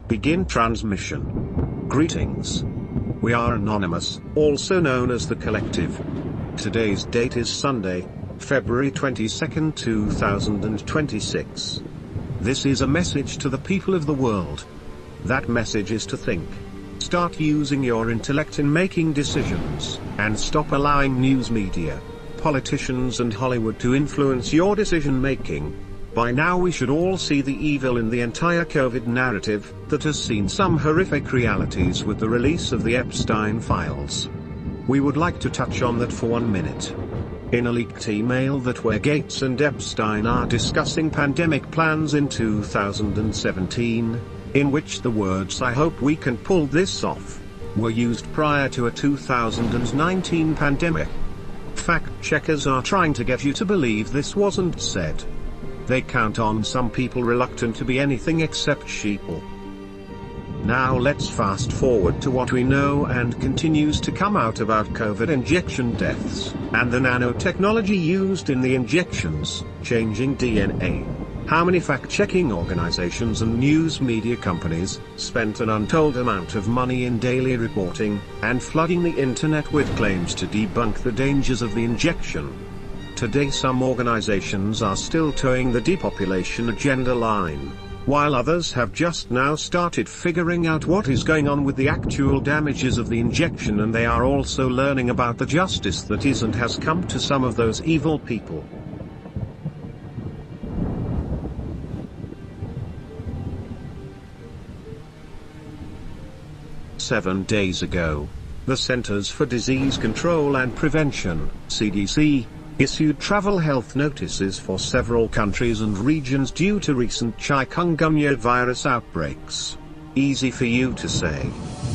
Begin transmission. Greetings. We are Anonymous, also known as the Collective. Today's date is Sunday, February 22, 2026. This is a message to the people of the world. That message is to think. Start using your intellect in making decisions, and stop allowing news media, politicians and Hollywood to influence your decision making. By now we should all see the evil in the entire COVID narrative, that has seen some horrific realities with the release of the Epstein files. We would like to touch on that for 1 minute. In a leaked email that where Gates and Epstein are discussing pandemic plans in 2017, in which the words "I hope we can pull this off" were used prior to a 2019 pandemic. Fact checkers are trying to get you to believe this wasn't said. They count on some people reluctant to be anything except sheeple. Now let's fast forward to what we know and continues to come out about COVID injection deaths, and the nanotechnology used in the injections, changing DNA. How many fact-checking organizations and news media companies spent an untold amount of money in daily reporting, and flooding the internet with claims to debunk the dangers of the injection? Today some organizations are still towing the depopulation agenda line, while others have just now started figuring out what is going on with the actual damages of the injection, and they are also learning about the justice that is and has come to some of those evil people. Seven days ago, the Centers for Disease Control and Prevention, CDC, issued travel health notices for several countries and regions due to recent Chikungunya virus outbreaks. Easy for you to say.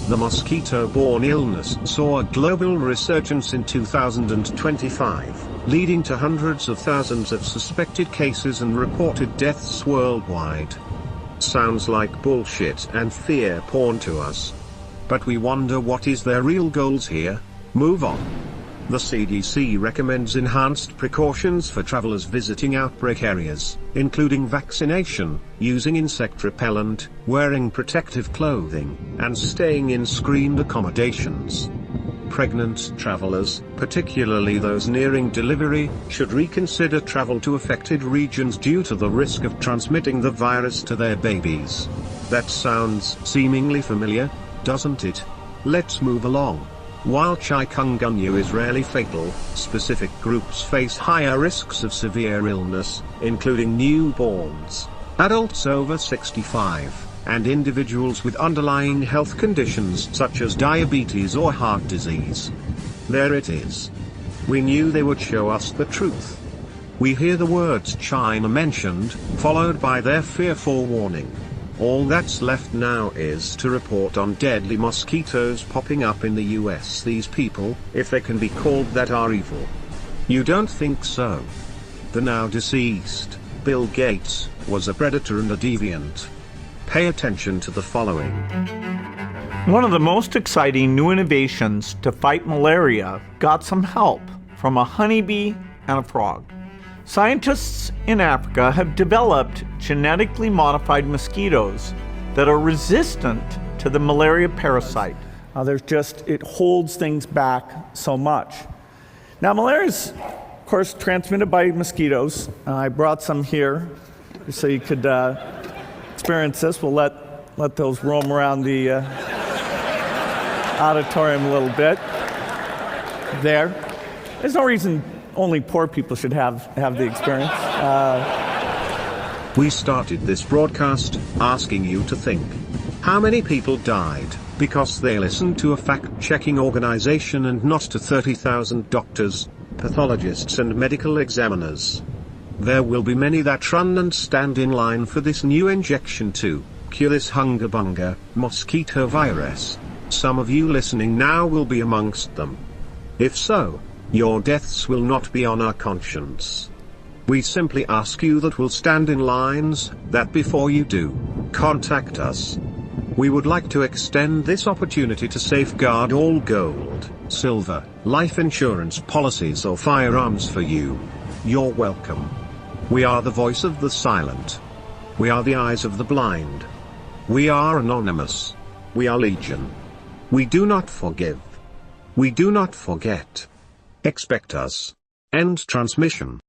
The mosquito-borne illness saw a global resurgence in 2025, leading to hundreds of thousands of suspected cases and reported deaths worldwide. Sounds like bullshit and fear porn to us. But we wonder, what is their real goals here? Move on. The CDC recommends enhanced precautions for travelers visiting outbreak areas, including vaccination, using insect repellent, wearing protective clothing, and staying in screened accommodations. Pregnant travelers, particularly those nearing delivery, should reconsider travel to affected regions due to the risk of transmitting the virus to their babies. That sounds seemingly familiar, doesn't it? Let's move along. While chikungunya is rarely fatal, specific groups face higher risks of severe illness, including newborns, adults over 65, and individuals with underlying health conditions such as diabetes or heart disease. There it is. We knew they would show us the truth. We hear the words China mentioned, followed by their fearful warning. All that's left now is to report on deadly mosquitoes popping up in the US. These people, if they can be called that, are evil. You don't think so? The now deceased Bill Gates was a predator and a deviant. Pay attention to the following. One of the most exciting new innovations to fight malaria got some help from a honeybee and a frog. Scientists in Africa have developed genetically modified mosquitoes that are resistant to the malaria parasite. It holds things back so much. Now, malaria is, of course, transmitted by mosquitoes. I brought some here so you could experience this. We'll let those roam around the auditorium a little bit. There. There's no reason only poor people should have the experience. We started this broadcast asking you to think. How many people died because they listened to a fact-checking organization and not to 30,000 doctors, pathologists and medical examiners? There will be many that run and stand in line for this new injection to cure this hunga-bunga mosquito virus. Some of you listening now will be amongst them. If so, your deaths will not be on our conscience. We simply ask you that will stand in lines, that before you do, contact us. We would like to extend this opportunity to safeguard all gold, silver, life insurance policies or firearms for you. You're welcome. We are the voice of the silent. We are the eyes of the blind. We are anonymous. We are legion. We do not forgive. We do not forget. Expect us. End transmission.